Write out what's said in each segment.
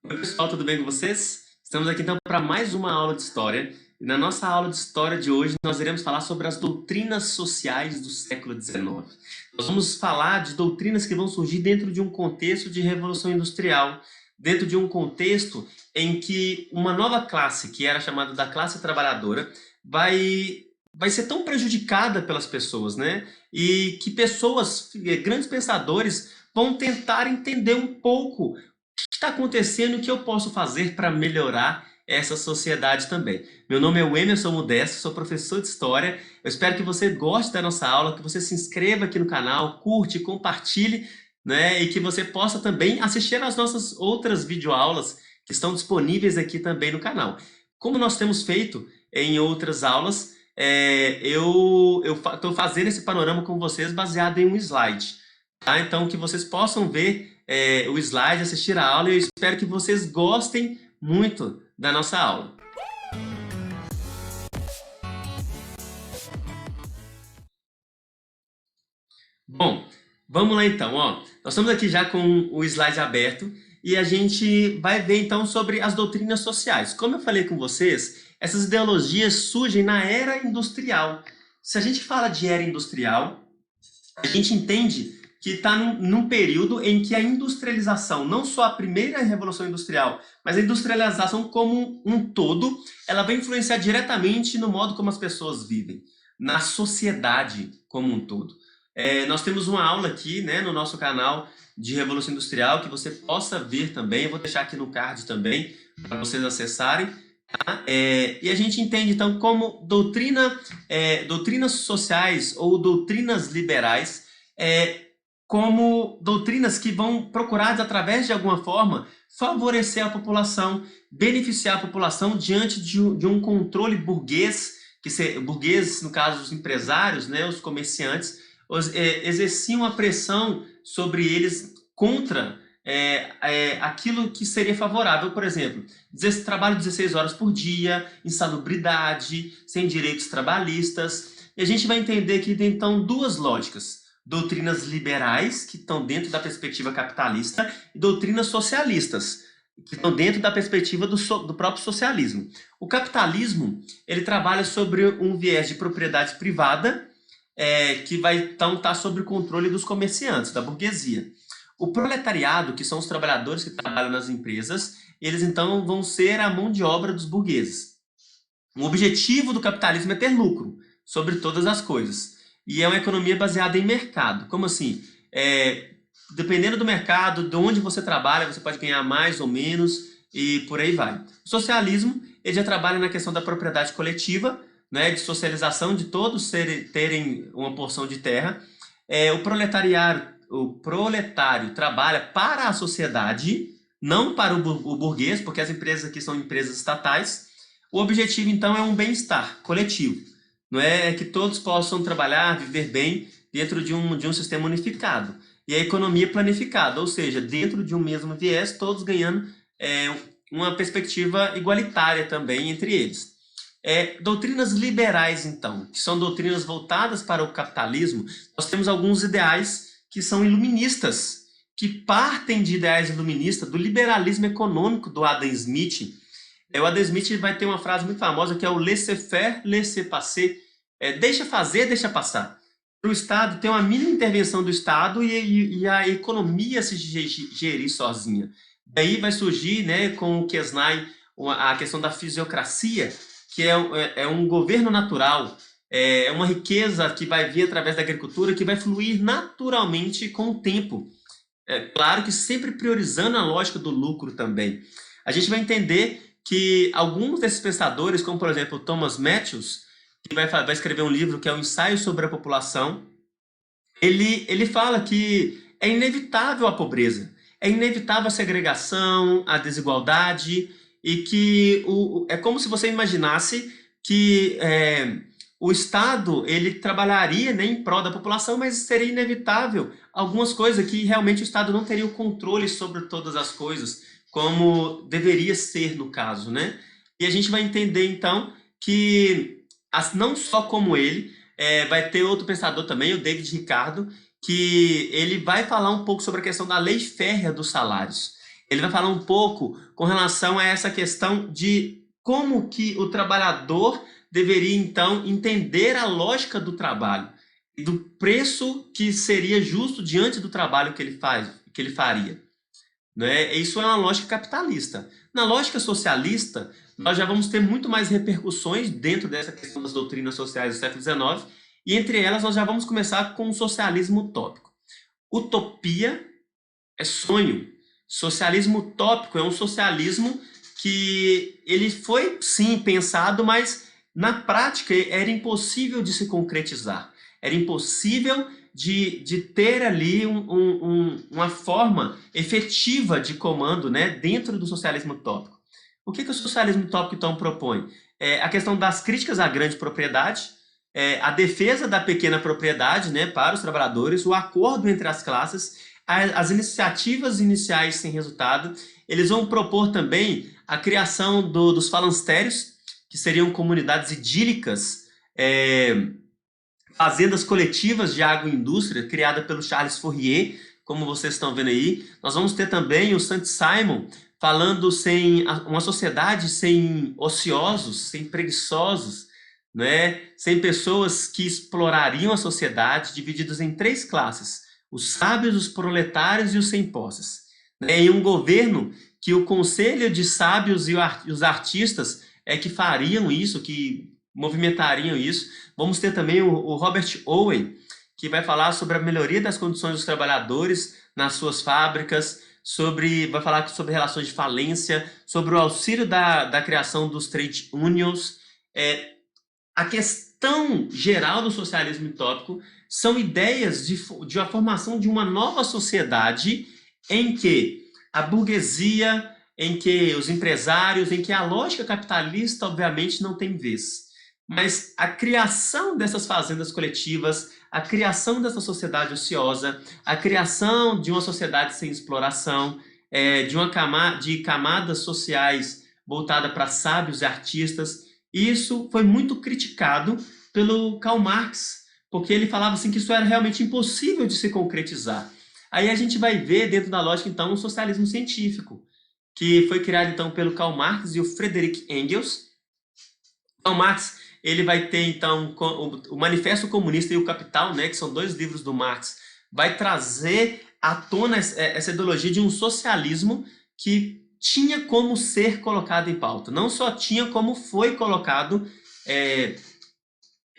Oi, pessoal, tudo bem com vocês? Estamos aqui então para mais uma aula de história. E na nossa aula de história de hoje, nós iremos falar sobre as doutrinas sociais do século XIX. Nós vamos falar de doutrinas que vão surgir dentro de um contexto de revolução industrial, dentro de um contexto em que uma nova classe, que era chamada da classe trabalhadora, vai ser tão prejudicada pelas pessoas, né? E que pessoas, grandes pensadores, vão tentar entender um pouco está acontecendo e o que eu posso fazer para melhorar essa sociedade também. Meu nome é Emerson Modesto, sou professor de História. Eu espero que você goste da nossa aula, que você se inscreva aqui no canal, curte, compartilhe, né? E que você possa também assistir às nossas outras videoaulas que estão disponíveis aqui também no canal. Como nós temos feito em outras aulas, eu estou fazendo esse panorama com vocês baseado em um slide. Tá? Então, que vocês possam ver o slide, assistir a aula, e eu espero que vocês gostem muito da nossa aula. Bom, vamos lá então. Ó, nós estamos aqui já com o slide aberto e a gente vai ver então sobre as doutrinas sociais. Como eu falei com vocês, essas ideologias surgem na era industrial. Se a gente fala de era industrial, a gente entende que está num período em que a industrialização, não só a primeira revolução industrial, mas a industrialização como um todo, ela vai influenciar diretamente no modo como as pessoas vivem, na sociedade como um todo. Nós temos uma aula aqui, né, no nosso canal de Revolução Industrial, que você possa ver também, eu vou deixar aqui no card também, para vocês acessarem. Tá? E a gente entende, então, como doutrinas sociais ou doutrinas liberais, como doutrinas que vão procurar, através de alguma forma, favorecer a população, beneficiar a população diante de um controle burguês, burgueses, no caso, os empresários, né, os comerciantes, exerciam a pressão sobre eles contra aquilo que seria favorável. Por exemplo, trabalho 16 horas por dia, insalubridade, sem direitos trabalhistas. E a gente vai entender que tem, então, duas lógicas: doutrinas liberais, que estão dentro da perspectiva capitalista, e doutrinas socialistas, que estão dentro da perspectiva do próprio socialismo. O capitalismo, ele trabalha sobre um viés de propriedade privada, que vai então estar sob o controle dos comerciantes, da burguesia. O proletariado, que são os trabalhadores que trabalham nas empresas, eles então vão ser a mão de obra dos burgueses. O objetivo do capitalismo é ter lucro sobre todas as coisas. E é uma economia baseada em mercado. Como assim? Dependendo do mercado, de onde você trabalha, você pode ganhar mais ou menos e por aí vai. O socialismo, ele já trabalha na questão da propriedade coletiva, né, de socialização, de todos terem uma porção de terra. O proletário trabalha para a sociedade, não para o burguês, porque as empresas aqui são empresas estatais. O objetivo, então, é um bem-estar coletivo. Não é que todos possam trabalhar, viver bem dentro de um sistema unificado. E a economia planificada, ou seja, dentro de um mesmo viés, todos ganhando uma perspectiva igualitária também entre eles. Doutrinas liberais, então, que são doutrinas voltadas para o capitalismo, nós temos alguns ideais que são iluministas, que partem de ideais iluministas, do liberalismo econômico do Adam Smith. O Adam Smith vai ter uma frase muito famosa que é o laissez-faire, laissez-passer, deixa fazer, deixa passar. Para o Estado ter uma mínima intervenção do Estado e a economia se gerir sozinha. Daí vai surgir, né, com o Quesnay, a questão da fisiocracia, que é um governo natural, é uma riqueza que vai vir através da agricultura, que vai fluir naturalmente com o tempo. Claro que sempre priorizando a lógica do lucro também. A gente vai entender que alguns desses pensadores, como por exemplo Thomas Malthus, que vai escrever um livro que é o Ensaio sobre a População, ele fala que é inevitável a pobreza, é inevitável a segregação, a desigualdade, e que é como se você imaginasse que o Estado ele trabalharia, né, em prol da população, mas seria inevitável algumas coisas que realmente o Estado não teria o controle sobre todas as coisas, como deveria ser no caso, né? E a gente vai entender, então, que não só como ele, vai ter outro pensador também, o David Ricardo, que ele vai falar um pouco sobre a questão da lei férrea dos salários. Ele vai falar um pouco com relação a essa questão de como que o trabalhador deveria, então, entender a lógica do trabalho e do preço que seria justo diante do trabalho que ele faz, que ele faria, né? Isso é uma lógica capitalista. Na lógica socialista, nós já vamos ter muito mais repercussões dentro dessa questão das doutrinas sociais do século XIX, e entre elas nós já vamos começar com o socialismo utópico. Utopia é sonho. Socialismo utópico é um socialismo que ele foi, sim, pensado, mas na prática era impossível de se concretizar. Era impossível de ter ali uma forma efetiva de comando, né, dentro do socialismo utópico. O que o socialismo utópico, então, propõe? A questão das críticas à grande propriedade, a defesa da pequena propriedade, né, para os trabalhadores, o acordo entre as classes, as iniciativas iniciais sem resultado. Eles vão propor também a criação dos falancérios, que seriam comunidades idílicas, fazendas coletivas de agroindústria, criada pelo Charles Fourier, como vocês estão vendo aí. Nós vamos ter também o Saint-Simon falando uma sociedade sem ociosos, sem preguiçosos, né? Sem pessoas que explorariam a sociedade, divididos em 3 classes: os sábios, os proletários e os sem posses. Né? Em um governo que o conselho de sábios e os artistas que fariam isso, que movimentariam isso. Vamos ter também o Robert Owen, que vai falar sobre a melhoria das condições dos trabalhadores nas suas fábricas, vai falar sobre relações de falência, sobre o auxílio da criação dos trade unions. A questão geral do socialismo utópico são ideias de a formação de uma nova sociedade em que a burguesia, em que os empresários, em que a lógica capitalista, obviamente, não tem vez. Mas a criação dessas fazendas coletivas, a criação dessa sociedade ociosa, a criação de uma sociedade sem exploração, de camadas sociais voltada para sábios e artistas, isso foi muito criticado pelo Karl Marx, porque ele falava assim que isso era realmente impossível de se concretizar. Aí a gente vai ver dentro da lógica, então, um socialismo científico, que foi criado, então, pelo Karl Marx e o Friedrich Engels. Karl Marx, ele vai ter, então, o Manifesto Comunista e o Capital, né, que são 2 livros do Marx, vai trazer à tona essa ideologia de um socialismo que tinha como ser colocado em pauta. Não só tinha, como foi colocado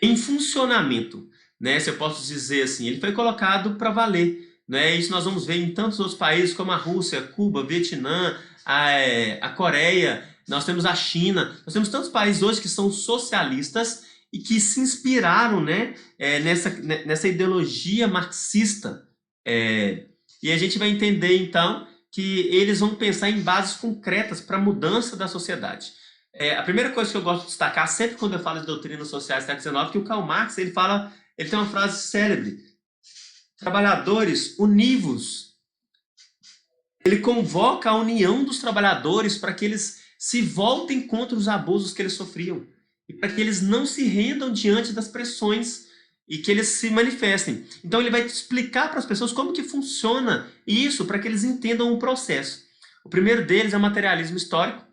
em funcionamento, né? Se eu posso dizer assim, ele foi colocado para valer, né? Isso nós vamos ver em tantos outros países como a Rússia, Cuba, Vietnã, a Coreia, nós temos a China, nós temos tantos países hoje que são socialistas e que se inspiraram, né, nessa ideologia marxista. E a gente vai entender, então, que eles vão pensar em bases concretas para a mudança da sociedade. A primeira coisa que eu gosto de destacar, sempre quando eu falo de doutrinas sociais do século XIX, é que o Karl Marx, ele tem uma frase célebre: trabalhadores, univos. Ele convoca a união dos trabalhadores para que eles se voltem contra os abusos que eles sofriam e para que eles não se rendam diante das pressões e que eles se manifestem. Então ele vai explicar para as pessoas como que funciona isso para que eles entendam o processo. O primeiro deles é o materialismo histórico,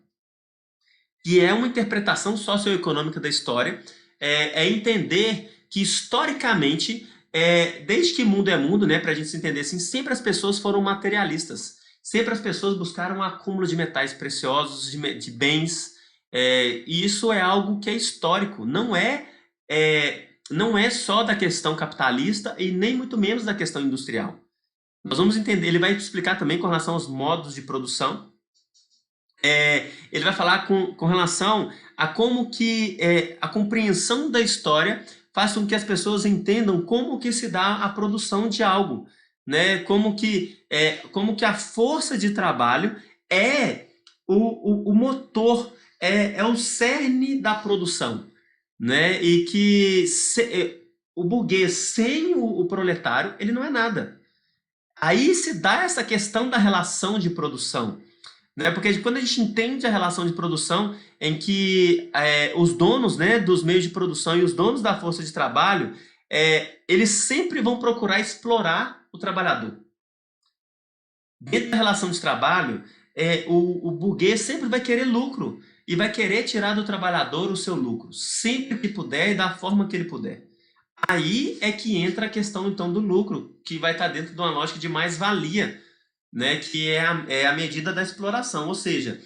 que é uma interpretação socioeconômica da história, entender que historicamente, desde que mundo é mundo, né, para a gente se entender assim, sempre as pessoas foram materialistas, sempre as pessoas buscaram um acúmulo de metais preciosos, de bens, e isso é algo que é histórico, não é só da questão capitalista e nem muito menos da questão industrial. Nós vamos entender, ele vai explicar também com relação aos modos de produção. Ele vai falar com relação a como que a compreensão da história faz com que as pessoas entendam como que se dá a produção de algo, né? Como que a força de trabalho é o motor, é o cerne da produção, né? E que o burguês sem o proletário, ele não é nada. Aí se dá essa questão da relação de produção, né? Porque quando a gente entende a relação de produção em que os donos, né, dos meios de produção e os donos da força de trabalho, eles sempre vão procurar explorar o trabalhador. Dentro da relação de trabalho, o burguês sempre vai querer lucro e vai querer tirar do trabalhador o seu lucro, sempre que puder e da forma que ele puder. Aí é que entra a questão, então, do lucro, que vai estar dentro de uma lógica de mais-valia, né, que é a medida da exploração. Ou seja,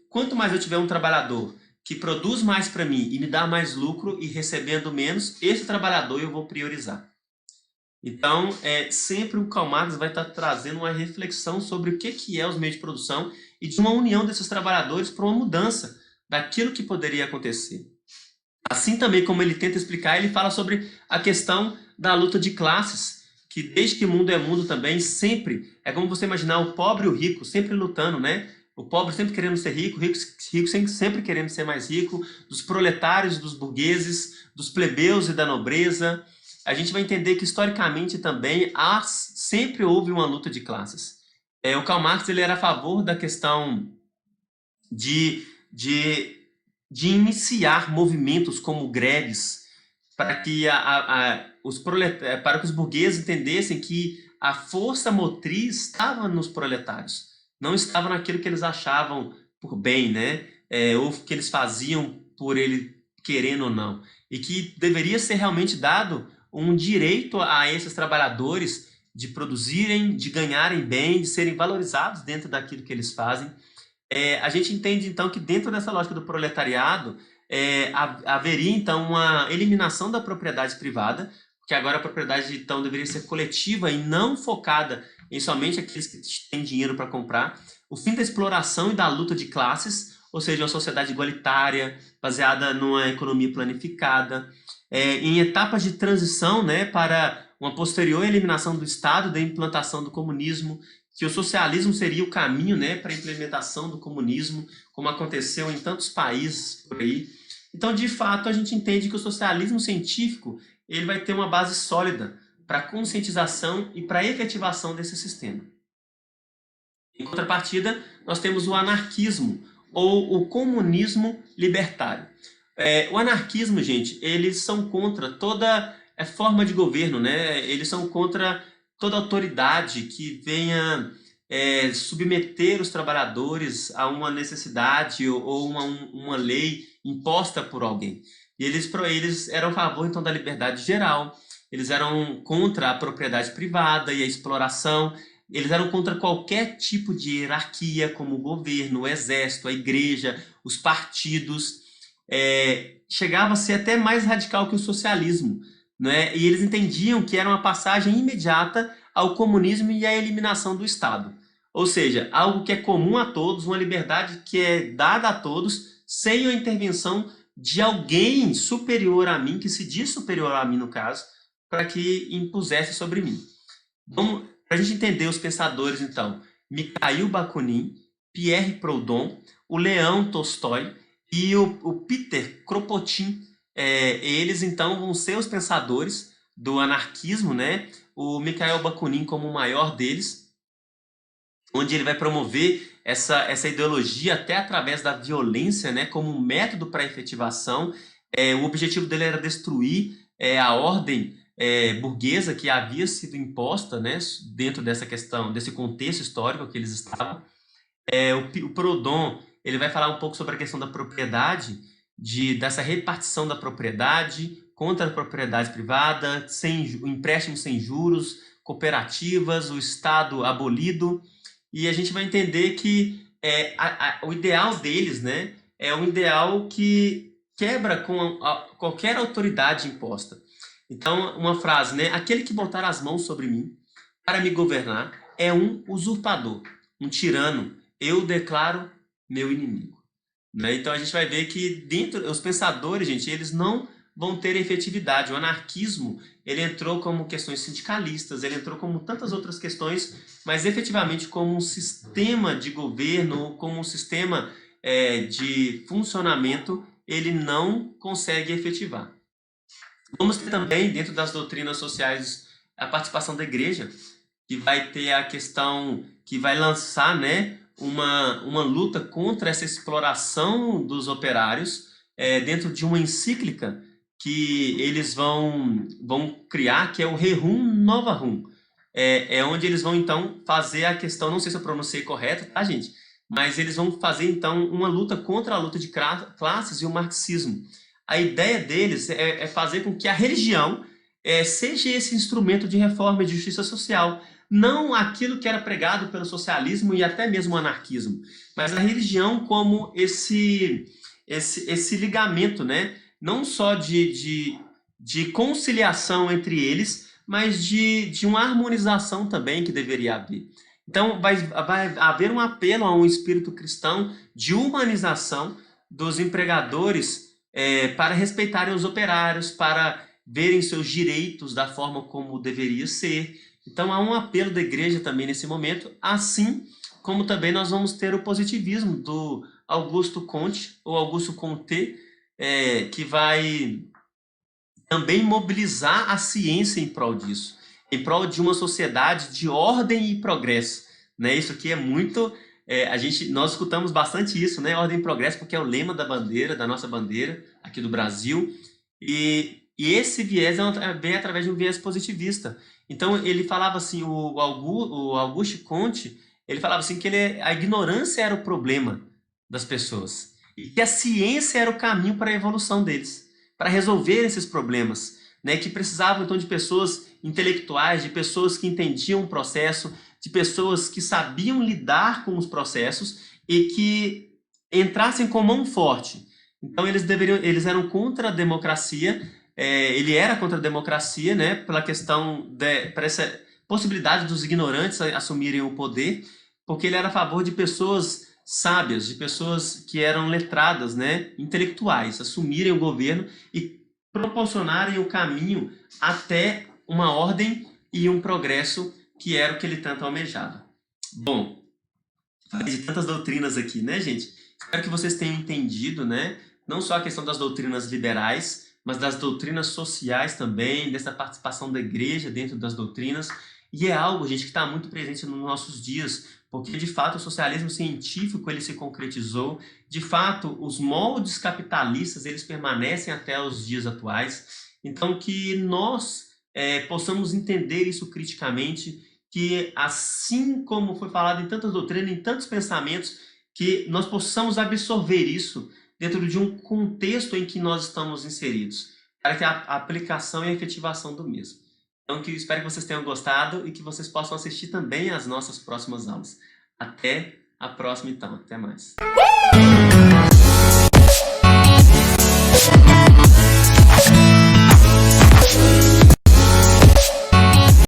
quanto mais eu tiver um trabalhador que produz mais para mim e me dá mais lucro e recebendo menos, esse trabalhador eu vou priorizar. Então, sempre o Karl Marx vai estar trazendo uma reflexão sobre o que é os meios de produção e de uma união desses trabalhadores para uma mudança daquilo que poderia acontecer. Assim também como ele tenta explicar, ele fala sobre a questão da luta de classes, que desde que o mundo é mundo também, sempre, é como você imaginar o pobre e o rico sempre lutando, né? O pobre sempre querendo ser rico, o rico sempre querendo ser mais rico, dos proletários, dos burgueses, dos plebeus e da nobreza. A gente vai entender que historicamente também sempre houve uma luta de classes. O Karl Marx ele era a favor da questão de iniciar movimentos como greves para que para que os burgueses entendessem que a força motriz estava nos proletários, não estava naquilo que eles achavam por bem, né? Ou que eles faziam por ele querendo ou não, e que deveria ser realmente dado um direito a esses trabalhadores de produzirem, de ganharem bem, de serem valorizados dentro daquilo que eles fazem. A gente entende, então, que dentro dessa lógica do proletariado, haveria, então, uma eliminação da propriedade privada, porque agora a propriedade, então, deveria ser coletiva e não focada em somente aqueles que têm dinheiro para comprar. O fim da exploração e da luta de classes, ou seja, uma sociedade igualitária, baseada numa economia planificada, em etapas de transição, né, para uma posterior eliminação do Estado, da implantação do comunismo, que o socialismo seria o caminho, né, para a implementação do comunismo, como aconteceu em tantos países por aí. Então, de fato, a gente entende que o socialismo científico ele vai ter uma base sólida para a conscientização e para a efetivação desse sistema. Em contrapartida, nós temos o anarquismo, ou o comunismo libertário. O anarquismo, gente, eles são contra toda forma de governo, né? Eles são contra toda autoridade que venha submeter os trabalhadores a uma necessidade ou uma lei imposta por alguém. E eles eram a favor, então, da liberdade geral, eles eram contra a propriedade privada e a exploração, eles eram contra qualquer tipo de hierarquia, como o governo, o exército, a igreja, os partidos. Chegava a ser até mais radical que o socialismo, né? E eles entendiam que era uma passagem imediata ao comunismo e à eliminação do Estado. Ou seja, algo que é comum a todos, uma liberdade que é dada a todos, sem a intervenção de alguém superior a mim, que se diz superior a mim no caso, para que impusesse sobre mim. Vamos, para a gente entender os pensadores, então, Mikhail Bakunin, Pierre Proudhon, o Leão Tolstói e o Peter Kropotkin. Eles, então, vão ser os pensadores do anarquismo, né? O Mikhail Bakunin como o maior deles, onde ele vai promover essa ideologia até através da violência, né, como um método para a efetivação. O objetivo dele era destruir a ordem burguesa que havia sido imposta, né, dentro dessa questão, desse contexto histórico que eles estavam. O Proudhon ele vai falar um pouco sobre a questão da propriedade, dessa repartição da propriedade contra a propriedade privada, o empréstimo sem juros, cooperativas, o Estado abolido. E a gente vai entender que o ideal deles, né, é um ideal que quebra com qualquer autoridade imposta. Então, uma frase, né? Aquele que botar as mãos sobre mim para me governar é um usurpador, um tirano. Eu declaro meu inimigo. Né? Então, a gente vai ver que os pensadores, gente, eles não vão ter efetividade. O anarquismo, ele entrou como questões sindicalistas, ele entrou como tantas outras questões, mas efetivamente como um sistema de governo, como um sistema de funcionamento, ele não consegue efetivar. Vamos ter também, dentro das doutrinas sociais, a participação da igreja, que vai ter a questão, que vai lançar, né, uma luta contra essa exploração dos operários dentro de uma encíclica que eles vão criar, que é o Rerum Novarum. é onde eles vão, então, fazer a questão, não sei se eu pronunciei correto, tá, gente? Mas eles vão fazer, então, uma luta contra a luta de classes e o marxismo. A ideia deles é fazer com que a religião seja esse instrumento de reforma e de justiça social, não aquilo que era pregado pelo socialismo e até mesmo o anarquismo, mas a religião como esse ligamento, né? Não só de conciliação entre eles, mas de uma harmonização também que deveria haver. Então, vai haver um apelo a um espírito cristão de humanização dos empregadores para respeitarem os operários, para verem seus direitos da forma como deveria ser. Então, há um apelo da igreja também nesse momento, assim como também nós vamos ter o positivismo do Augusto Comte, ou Augusto Comte, que vai também mobilizar a ciência em prol disso, em prol de uma sociedade de ordem e progresso, né? Isso aqui é muito, nós escutamos bastante isso, né? Ordem e progresso, porque é o lema da bandeira, da nossa bandeira aqui do Brasil, e esse viés vem através de um viés positivista. Então ele falava assim, o Auguste Comte, ele falava assim que a ignorância era o problema das pessoas e que a ciência era o caminho para a evolução deles, para resolver esses problemas, né, que precisavam então de pessoas intelectuais, de pessoas que entendiam o processo, de pessoas que sabiam lidar com os processos e que entrassem com mão forte. Então eles eram contra a democracia, ele era contra a democracia, né, pela questão para essa possibilidade dos ignorantes assumirem o poder, porque ele era a favor de pessoas sábias, de pessoas que eram letradas, né, intelectuais, assumirem o governo e proporcionarem o caminho até uma ordem e um progresso que era o que ele tanto almejava. Bom, falei de tantas doutrinas aqui, né, gente? Espero que vocês tenham entendido, né, não só a questão das doutrinas liberais, mas das doutrinas sociais também, dessa participação da igreja dentro das doutrinas. E é algo, gente, que está muito presente nos nossos dias, porque de fato o socialismo científico ele se concretizou, de fato os moldes capitalistas eles permanecem até os dias atuais, então que nós possamos entender isso criticamente, que assim como foi falado em tantas doutrinas, em tantos pensamentos, que nós possamos absorver isso dentro de um contexto em que nós estamos inseridos, para que a aplicação e a efetivação do mesmo. Então, espero que vocês tenham gostado e que vocês possam assistir também às nossas próximas aulas. Até a próxima, então. Até mais.